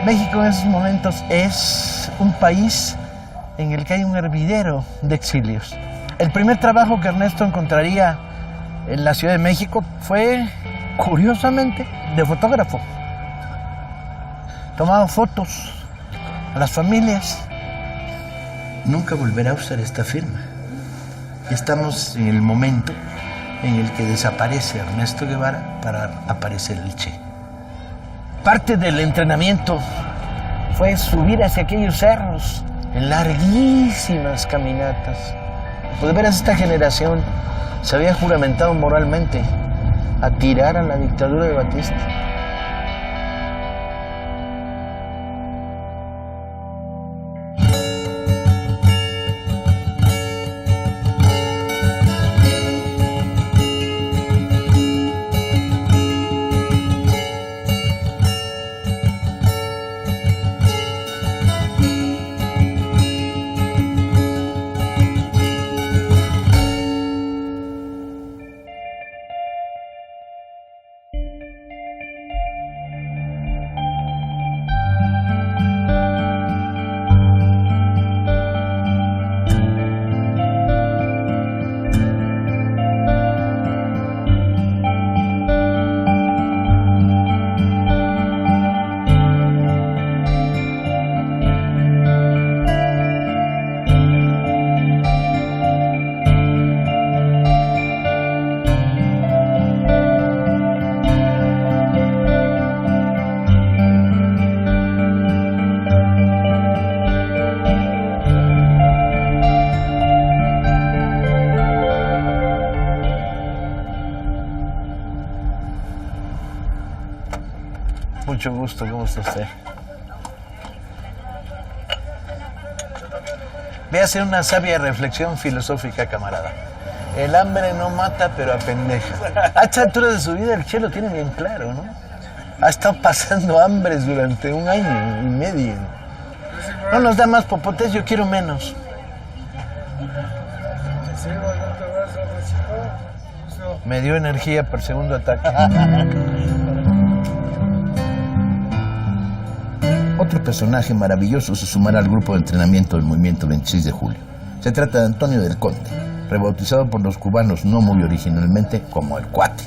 México en esos momentos es un país en el que hay un hervidero de exilios. El primer trabajo que Ernesto encontraría en la Ciudad de México fue, curiosamente, de fotógrafo. Tomaba fotos a las familias. Nunca volverá a usar esta firma. Estamos en el momento en el que desaparece Ernesto Guevara para aparecer el Che. Parte del entrenamiento fue subir hacia aquellos cerros en larguísimas caminatas. Pues de veras esta generación se había juramentado moralmente a tirar a la dictadura de Batista. Mucho gusto, ¿cómo está usted? Voy a hacer una sabia reflexión filosófica, camarada. El hambre no mata, pero apendeja. A esta altura de su vida el Che lo tiene bien claro, ¿no? Ha estado pasando hambres durante 1 año y medio. No nos da más popotes, yo quiero menos. Me dio energía para el segundo ataque. Otro personaje maravilloso se sumará al grupo de entrenamiento del movimiento 26 de julio. Se trata de Antonio del Conde, rebautizado por los cubanos no muy originalmente como el Cuate.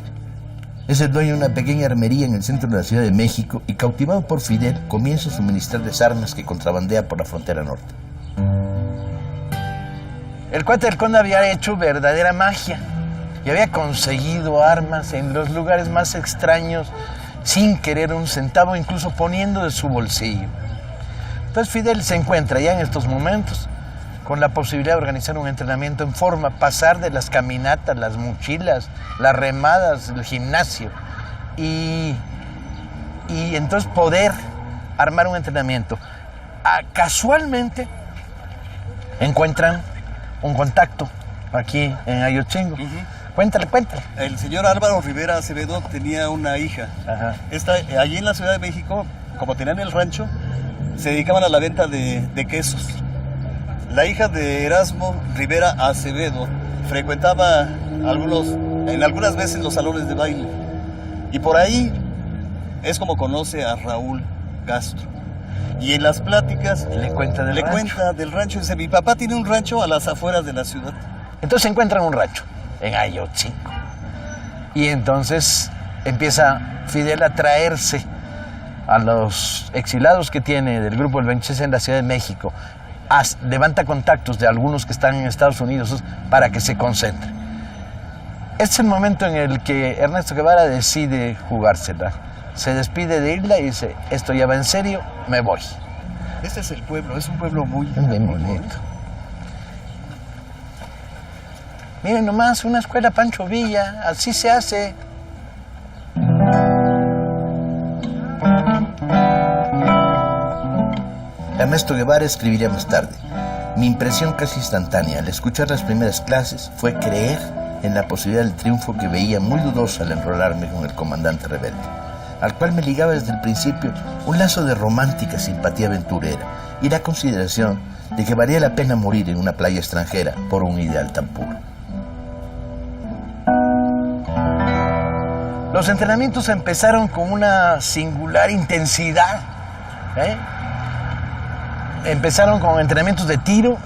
Es el dueño de una pequeña armería en el centro de la Ciudad de México y, cautivado por Fidel, comienza a suministrarles armas que contrabandea por la frontera norte. El Cuate del Conde había hecho verdadera magia y había conseguido armas en los lugares más extraños sin querer un centavo, incluso poniendo de su bolsillo. Entonces Fidel se encuentra ya en estos momentos con la posibilidad de organizar un entrenamiento en forma, pasar de las caminatas, las mochilas, las remadas, el gimnasio, y entonces poder armar un entrenamiento. Casualmente encuentran un contacto aquí en Ayotzingo. Cuéntale. El señor Álvaro Rivera Acevedo tenía una hija. Ajá. Allí en la Ciudad de México, como tenían el rancho, se dedicaban a la venta de quesos. La hija de Erasmo Rivera Acevedo frecuentaba en algunas veces los salones de baile. Y por ahí es como conoce a Raúl Castro. Y en las pláticas le cuenta del rancho. Dice, mi papá tiene un rancho a las afueras de la ciudad. Entonces se encuentran un rancho en Ayotzingo. Y entonces empieza Fidel a traerse a los exilados que tiene del grupo del 26 en la Ciudad de México. Levanta contactos de algunos que están en Estados Unidos para que se concentren. Este es el momento en el que Ernesto Guevara decide jugársela. Se despide de Isla y dice, esto ya va en serio, me voy. Este es el pueblo, es un pueblo muy bonito. Miren nomás, una escuela Pancho Villa, así se hace. Ernesto Guevara escribiría más tarde: mi impresión casi instantánea al escuchar las primeras clases fue creer en la posibilidad del triunfo que veía muy dudosa al enrolarme con el comandante rebelde, al cual me ligaba desde el principio un lazo de romántica simpatía aventurera y la consideración de que valía la pena morir en una playa extranjera por un ideal tan puro. Los entrenamientos empezaron con una singular intensidad. ¿eh? Empezaron con entrenamientos de tiro,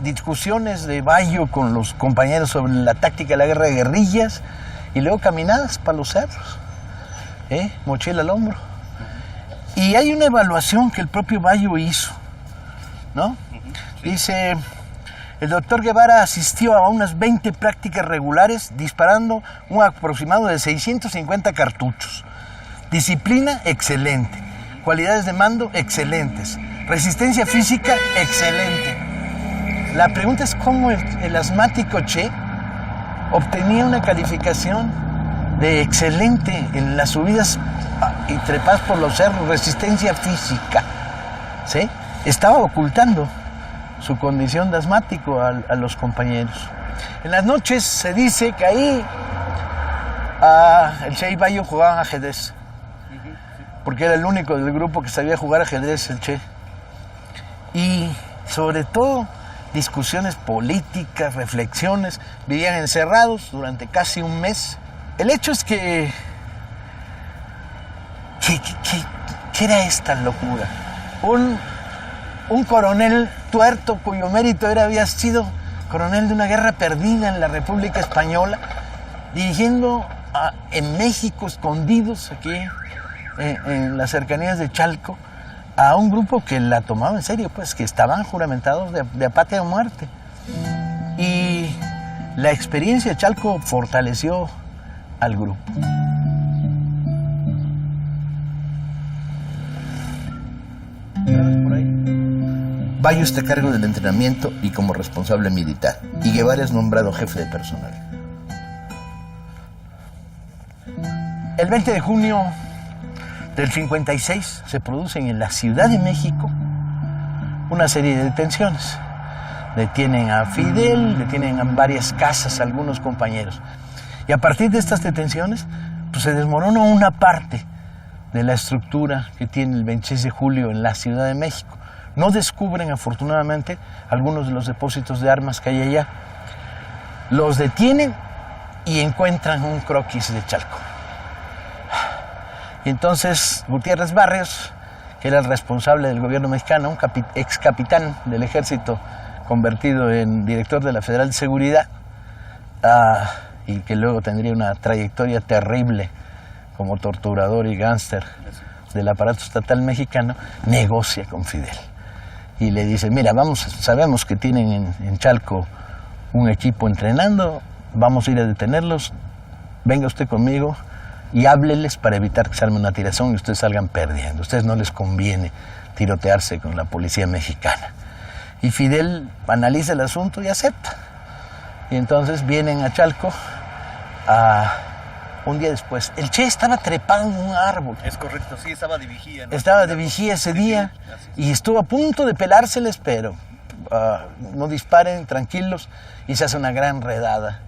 discusiones de Bayo con los compañeros sobre la táctica de la guerra de guerrillas y luego caminadas para los cerros, mochila al hombro. Y hay una evaluación que el propio Bayo hizo, ¿no? Dice, el doctor Guevara asistió a unas 20 prácticas regulares disparando un aproximado de 650 cartuchos. Disciplina, excelente. Cualidades de mando, excelentes. Resistencia física, excelente. La pregunta es cómo el asmático Che obtenía una calificación de excelente en las subidas y trepadas por los cerros, resistencia física, ¿sí? Estaba ocultando su condición de asmático a los compañeros. En las noches se dice que ahí el Che y Bayo jugaban ajedrez, porque era el único del grupo que sabía jugar ajedrez, el Che. Y sobre todo discusiones políticas, reflexiones, vivían encerrados durante casi un mes. El hecho es que ¿qué era esta locura? Un coronel tuerto cuyo mérito había sido coronel de una guerra perdida en la República Española, dirigiendo en México, escondidos aquí en las cercanías de Chalco, a un grupo que la tomaba en serio, pues que estaban juramentados de patria o muerte. Y la experiencia de Chalco fortaleció al grupo. Bayo está a cargo del entrenamiento y como responsable militar, y Guevara es nombrado jefe de personal. El 20 de junio del 56 se producen en la Ciudad de México una serie de detenciones. Detienen a Fidel, detienen a varias casas a algunos compañeros. Y a partir de estas detenciones, pues se desmorona una parte de la estructura que tiene el 26 de julio en la Ciudad de México. No descubren, afortunadamente, algunos de los depósitos de armas que hay allá. Los detienen y encuentran un croquis de Chalco. Y entonces Gutiérrez Barrios, que era el responsable del gobierno mexicano, un ex capitán del ejército convertido en director de la Federal de Seguridad, y que luego tendría una trayectoria terrible como torturador y gángster del aparato estatal mexicano, negocia con Fidel. Y le dice, mira, sabemos que tienen en Chalco un equipo entrenando, vamos a ir a detenerlos, venga usted conmigo y hábleles para evitar que se arme una tirazón y ustedes salgan perdiendo. A ustedes no les conviene tirotearse con la policía mexicana. Y Fidel analiza el asunto y acepta. Y entonces vienen a Chalco un día después. El Che estaba trepado en un árbol. Es correcto, sí, estaba de vigía, ¿no? Estaba de vigía ese día y estuvo a punto de pelárseles, pero no disparen, tranquilos, y se hace una gran redada.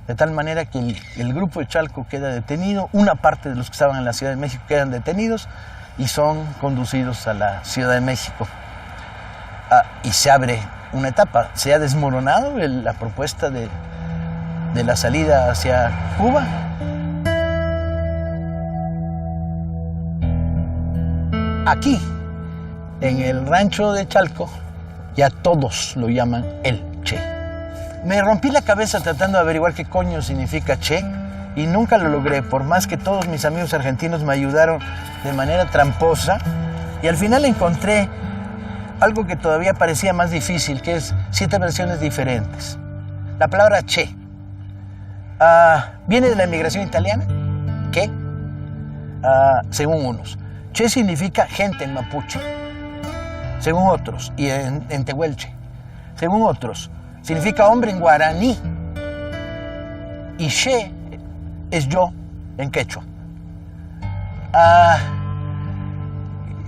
De tal manera que el grupo de Chalco queda detenido, una parte de los que estaban en la Ciudad de México quedan detenidos y son conducidos a la Ciudad de México. Y se abre una etapa. Se ha desmoronado la propuesta de la salida hacia Cuba. Aquí, en el rancho de Chalco, ya todos lo llaman el Che. Me rompí la cabeza tratando de averiguar qué coño significa Che y nunca lo logré, por más que todos mis amigos argentinos me ayudaron de manera tramposa, y al final encontré algo que todavía parecía más difícil, que es 7 versiones diferentes. La palabra Che viene de la inmigración italiana, que, según unos, Che significa gente en mapuche, según otros, y en tehuelche. Según otros, significa hombre en guaraní. Y Che es yo en quechua.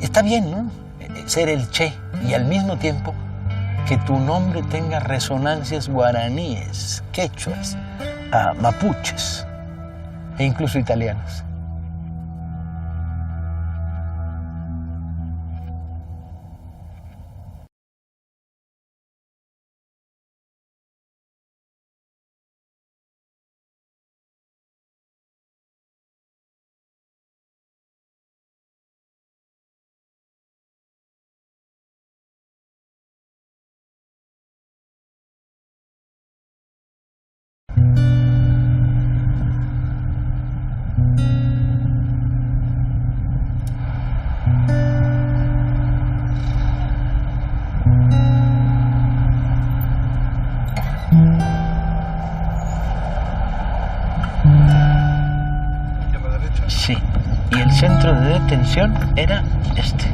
Está bien, ¿no? Ser el Che y al mismo tiempo que tu nombre tenga resonancias guaraníes, quechuas, mapuches e incluso italianas. y el centro de detención era este.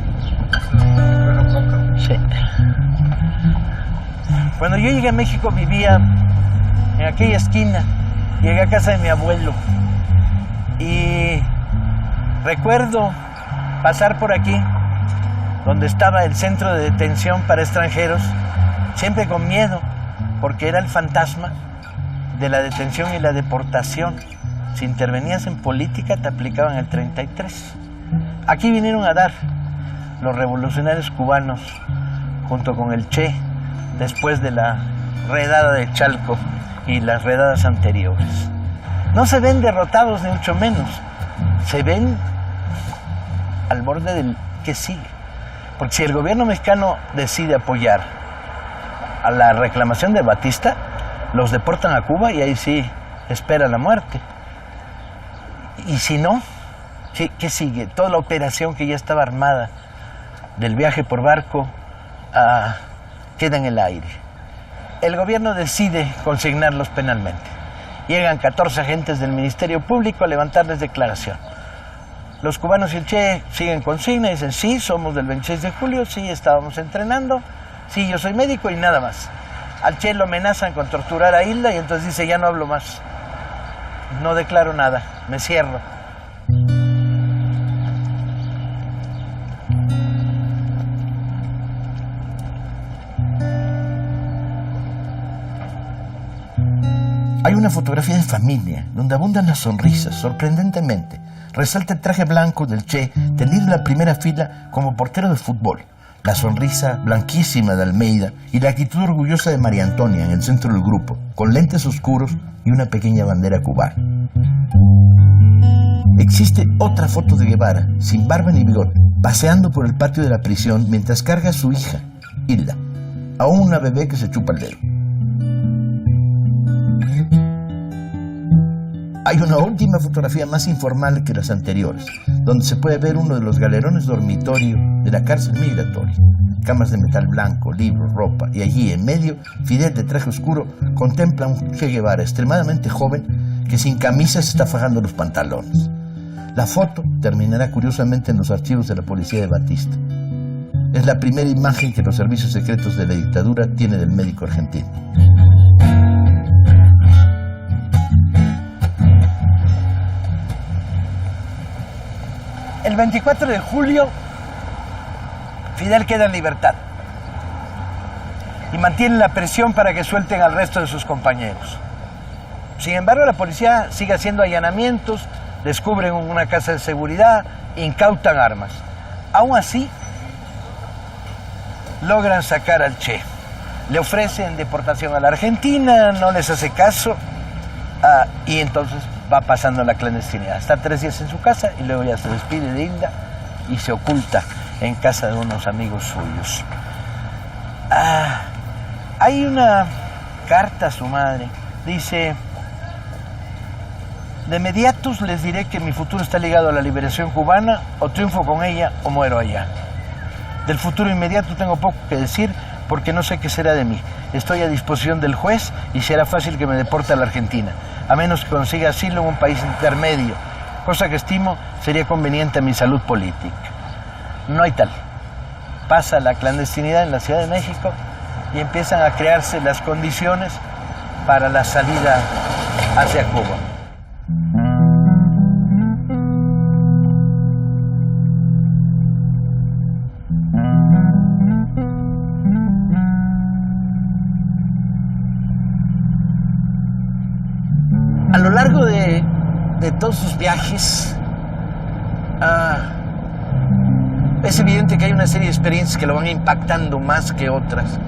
Sí. Cuando yo llegué a México vivía en aquella esquina. Llegué a casa de mi abuelo y recuerdo pasar por aquí, donde estaba el centro de detención para extranjeros, siempre con miedo, porque era el fantasma de la detención y la deportación. Si intervenías en política, te aplicaban el 33. Aquí vinieron a dar los revolucionarios cubanos, junto con el Che, después de la redada de Chalco y las redadas anteriores. No se ven derrotados, ni mucho menos. Se ven al borde del que sigue. Porque si el gobierno mexicano decide apoyar a la reclamación de Batista, los deportan a Cuba y ahí sí espera la muerte. Y si no, ¿qué sigue? Toda la operación que ya estaba armada del viaje por barco queda en el aire. El gobierno decide consignarlos penalmente. Llegan 14 agentes del Ministerio Público a levantarles declaración. Los cubanos y el Che siguen consigna y dicen, sí, somos del 26 de julio, sí, estábamos entrenando, sí, yo soy médico y nada más. Al Che lo amenazan con torturar a Hilda y entonces dice, ya no hablo más. No declaro nada, me cierro. Hay una fotografía de familia donde abundan las sonrisas, sorprendentemente. Resalta el traje blanco del Che, tendido en la primera fila como portero de fútbol. La sonrisa blanquísima de Almeida y la actitud orgullosa de María Antonia en el centro del grupo, con lentes oscuros y una pequeña bandera cubana. Existe otra foto de Guevara, sin barba ni bigote, paseando por el patio de la prisión mientras carga a su hija, Hilda, aún una bebé que se chupa el dedo. Hay una última fotografía más informal que las anteriores, donde se puede ver uno de los galerones dormitorio de la cárcel migratoria. Camas de metal blanco, libros, ropa, y allí en medio, Fidel de traje oscuro contempla a un Che Guevara extremadamente joven que sin camisa se está fajando los pantalones. La foto terminará curiosamente en los archivos de la policía de Batista. Es la primera imagen que los servicios secretos de la dictadura tienen del médico argentino. El 24 de julio, Fidel queda en libertad y mantiene la presión para que suelten al resto de sus compañeros. Sin embargo, la policía sigue haciendo allanamientos, descubren una casa de seguridad, incautan armas. Aún así, logran sacar al Che. Le ofrecen deportación a la Argentina, no les hace caso, y entonces va pasando la clandestinidad. Está 3 días en su casa y luego ya se despide de Hilda y se oculta en casa de unos amigos suyos. Hay una carta a su madre. Dice, de inmediato les diré que mi futuro está ligado a la liberación cubana, o triunfo con ella o muero allá. Del futuro inmediato tengo poco que decir porque no sé qué será de mí. Estoy a disposición del juez y será fácil que me deporte a la Argentina, a menos que consiga asilo en un país intermedio, cosa que estimo sería conveniente a mi salud política. No hay tal. Pasa la clandestinidad en la Ciudad de México y empiezan a crearse las condiciones para la salida hacia Cuba. A lo largo de todos sus viajes, es evidente que hay una serie de experiencias que lo van impactando más que otras,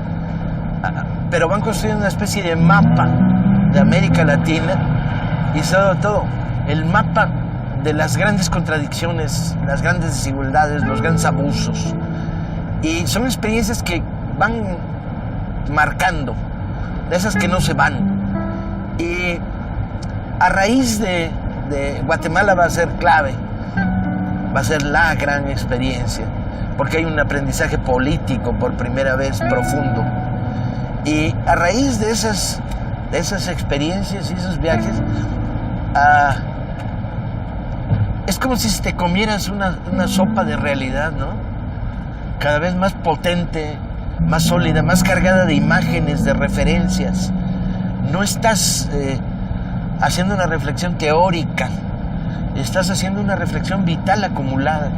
pero van construyendo una especie de mapa de América Latina y sobre todo el mapa de las grandes contradicciones, las grandes desigualdades, los grandes abusos. Y son experiencias que van marcando, de esas que no se van. Y a raíz de Guatemala va a ser clave, va a ser la gran experiencia, porque hay un aprendizaje político por primera vez profundo. Y a raíz de esas experiencias y esos viajes, Es como si te comieras una sopa de realidad, ¿no? Cada vez más potente, más sólida, más cargada de imágenes, de referencias. No estás haciendo una reflexión teórica, estás haciendo una reflexión vital acumulada.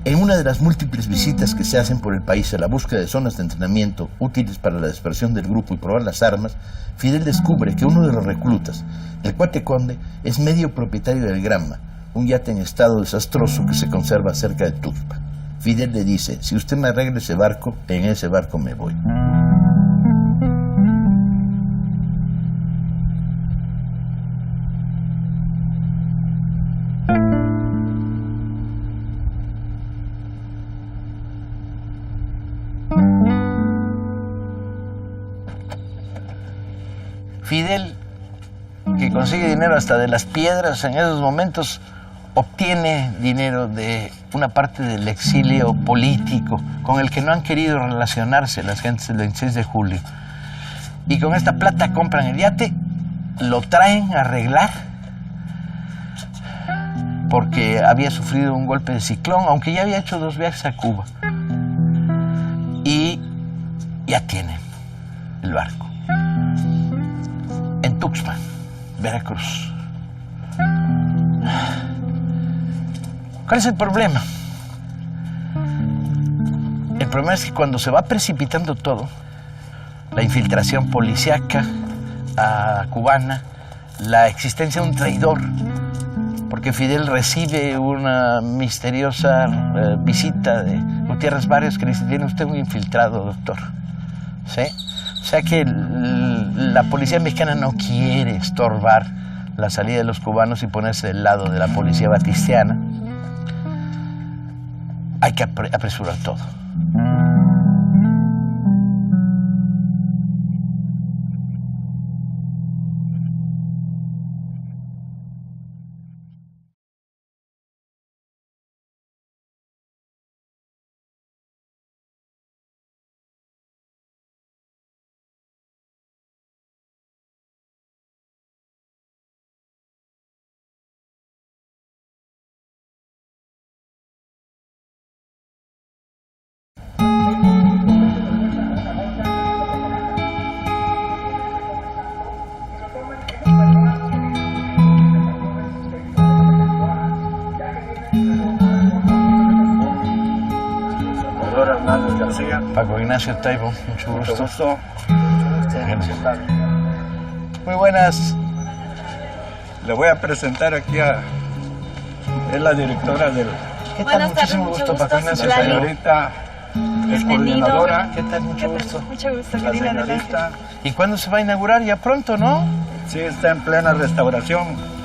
En una de las múltiples visitas que se hacen por el país a la búsqueda de zonas de entrenamiento útiles para la dispersión del grupo y probar las armas, Fidel descubre que uno de los reclutas, el Cuate Conde, es medio propietario del Granma, un yate en estado desastroso que se conserva cerca de Tuxpan. Fidel le dice: si usted me arregla ese barco, en ese barco me voy. Fidel, que consigue dinero hasta de las piedras, en esos momentos obtiene dinero de una parte del exilio político con el que no han querido relacionarse las gentes del 26 de julio. Y con esta plata compran el yate, lo traen a arreglar porque había sufrido un golpe de ciclón, aunque ya había hecho 2 viajes a Cuba. Y ya tienen el barco en Tuxpan, Veracruz. ¿Cuál es el problema? El problema es que cuando se va precipitando todo, la infiltración policíaca cubana, la existencia de un traidor, porque Fidel recibe una misteriosa visita de Gutiérrez Barrios que le dice: tiene usted un infiltrado, doctor. ¿Sí? O sea que la policía mexicana no quiere estorbar la salida de los cubanos y ponerse del lado de la policía batistiana. Hay que apresurar todo. Paco Ignacio Taibo, mucho gusto. Muy buenas. Le voy a presentar aquí a... Es la directora del... ¿Qué tal? Muchísimo gusto, Paco Ignacio La Taibo. señorita es coordinadora. ¿Qué tal? Mucho gusto. Mucho gusto, La querida señorita, ¿Y cuándo se va a inaugurar? Ya pronto, ¿no? sí, está en plena restauración.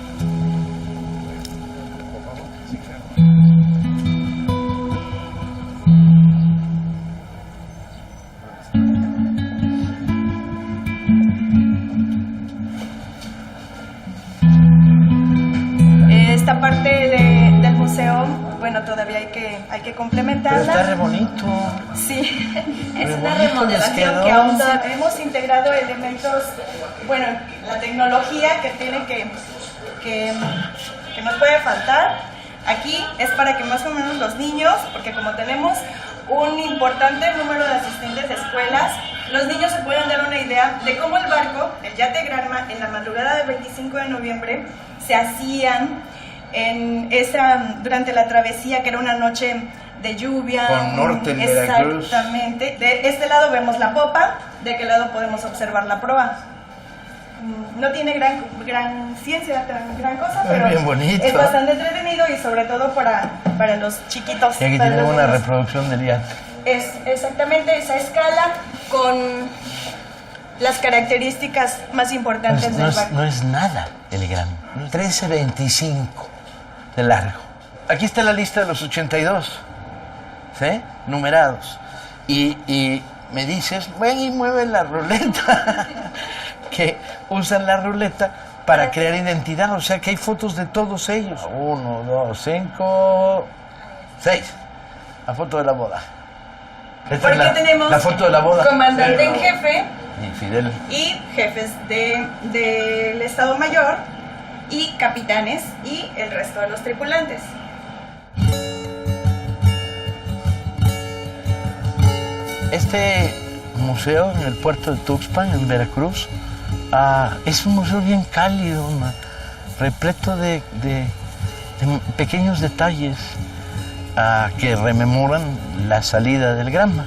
Esta parte del museo, bueno, todavía hay que complementarla. Pero está re bonito. Sí, es Re una bonito les remodelación quedó. que aún hemos integrado elementos, bueno, la tecnología que tiene que nos puede faltar. Aquí es para que más o menos los niños, porque como tenemos un importante número de asistentes de escuelas, los niños se pueden dar una idea de cómo el barco, el yate Granma, en la madrugada del 25 de noviembre, se hacían durante la travesía, que era una noche de lluvia. Con norte en Veracruz. Exactamente. De este lado vemos la popa, de aquel lado podemos observar la proa. No tiene gran ciencia, gran cosa, pero bien bonito. es bastante entretenido y sobre todo para los chiquitos. Y aquí para tienen los una niños. reproducción del yate. Es exactamente esa escala con las características más importantes del barco. No es nada el Granma. 13.25 de largo. Aquí está la lista de los 82, ¿sí? Numerados. Y me dices, ven y mueve la ruleta. Que usan la ruleta para crear identidad. O sea que hay fotos de todos ellos. 1, 2, 5, 6. La foto de la boda. Esta Porque es tenemos la foto de la boda. comandante en jefe Y Fidel. y jefes del Estado Mayor y capitanes y el resto de los tripulantes. Este museo en el puerto de Tuxpan, en Veracruz, es un museo bien cálido, repleto de pequeños detalles que rememoran la salida del Granma.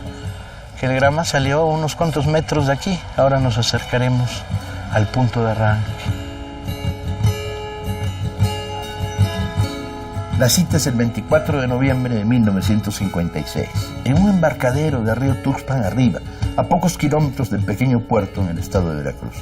Que el Granma salió a unos cuantos metros de aquí. Ahora nos acercaremos al punto de arranque. La cita es el 24 de noviembre de 1956, en un embarcadero de río Tuxpan arriba, a pocos kilómetros del pequeño puerto en el estado de Veracruz.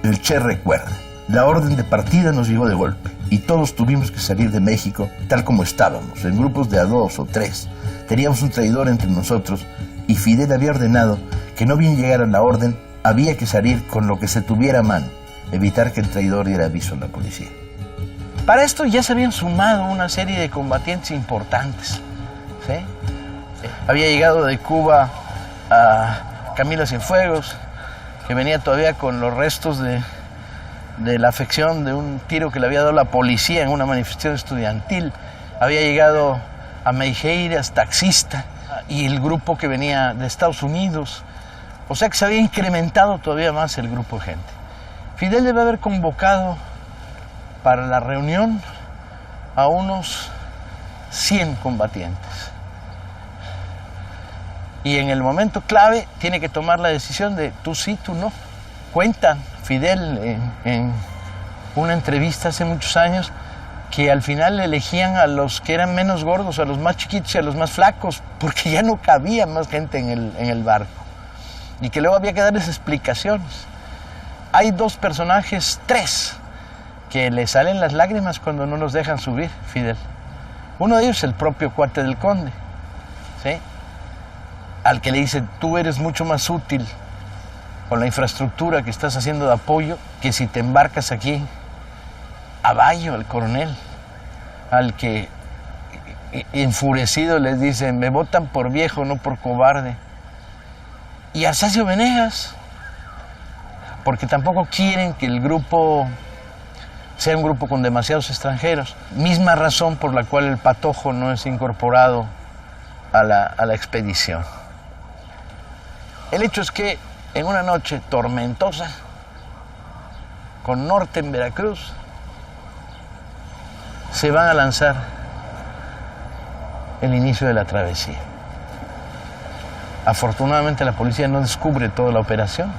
El Che recuerda, la orden de partida nos llegó de golpe y todos tuvimos que salir de México tal como estábamos, en grupos de a 2 o 3. Teníamos un traidor entre nosotros y Fidel había ordenado que no bien llegara la orden, había que salir con lo que se tuviera a mano, evitar que el traidor diera aviso a la policía. Para esto ya se habían sumado una serie de combatientes importantes, ¿sí? Había llegado de Cuba a Camilo Cienfuegos, que venía todavía con los restos de la afección de un tiro que le había dado la policía en una manifestación estudiantil. Había llegado a Meijeiras, taxista, y el grupo que venía de Estados Unidos. O sea que se había incrementado todavía más el grupo de gente. Fidel debe haber convocado para la reunión a unos 100 combatientes. Y en el momento clave tiene que tomar la decisión de tú sí, tú no. Cuenta Fidel en una entrevista hace muchos años que al final elegían a los que eran menos gordos, a los más chiquitos y a los más flacos, porque ya no cabía más gente en el barco. Y que luego había que darles explicaciones. Hay 2 personajes, 3, que le salen las lágrimas cuando no los dejan subir, Fidel. Uno de ellos es el propio cuate del conde, ¿sí? Al que le dice, tú eres mucho más útil con la infraestructura que estás haciendo de apoyo que si te embarcas aquí. A Bayo, al coronel, al que enfurecido les dice, me votan por viejo, no por cobarde. Y a Arsacio Venegas, porque tampoco quieren que el grupo sea un grupo con demasiados extranjeros. Misma razón por la cual el Patojo no es incorporado a la expedición. El hecho es que en una noche tormentosa, con norte en Veracruz, se van a lanzar el inicio de la travesía. Afortunadamente la policía no descubre toda la operación,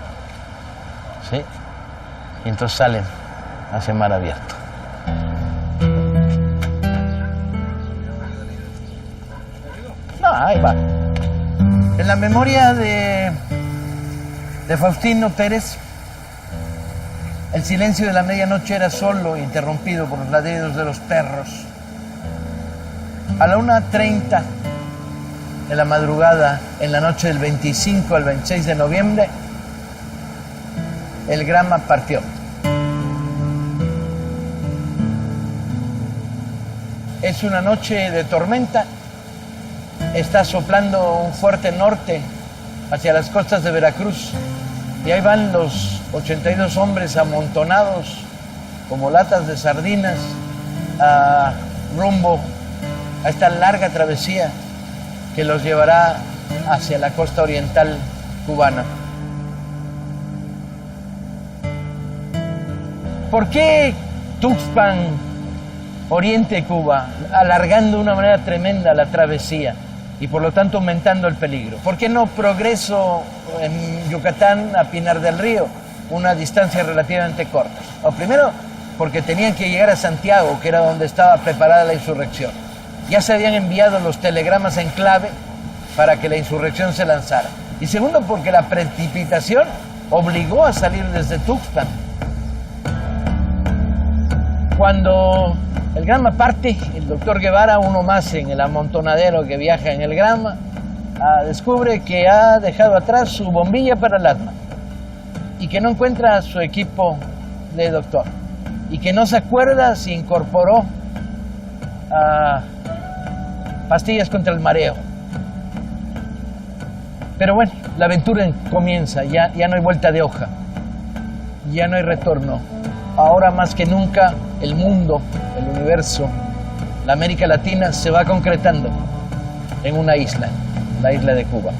¿sí? Y entonces salen hacia mar abierto. No, ahí va. En la memoria de Faustino Pérez, el silencio de la medianoche era solo interrumpido por los ladridos de los perros. A la 1:30 de la madrugada, en la noche del 25 al 26 de noviembre, el Granma partió. Es una noche de tormenta, está soplando un fuerte norte hacia las costas de Veracruz y ahí van los 82 hombres amontonados como latas de sardinas rumbo a esta larga travesía que los llevará hacia la costa oriental cubana. ¿Por qué Tuxpan, Oriente de Cuba, alargando de una manera tremenda la travesía y por lo tanto aumentando el peligro? ¿Por qué no Progreso en Yucatán a Pinar del Río, una distancia relativamente corta? O primero, porque tenían que llegar a Santiago, que era donde estaba preparada la insurrección. Ya se habían enviado los telegramas en clave para que la insurrección se lanzara. Y segundo, porque la precipitación obligó a salir desde Tuxpan. Cuando el Granma parte, el doctor Guevara, uno más en el amontonadero que viaja en el Granma, descubre que ha dejado atrás su bombilla para el asma y que no encuentra su equipo de doctor y que no se acuerda si incorporó pastillas contra el mareo. Pero bueno, la aventura comienza, ya no hay vuelta de hoja, ya no hay retorno. Ahora más que nunca el mundo, el universo, la América Latina se va concretando en una isla, la isla de Cuba.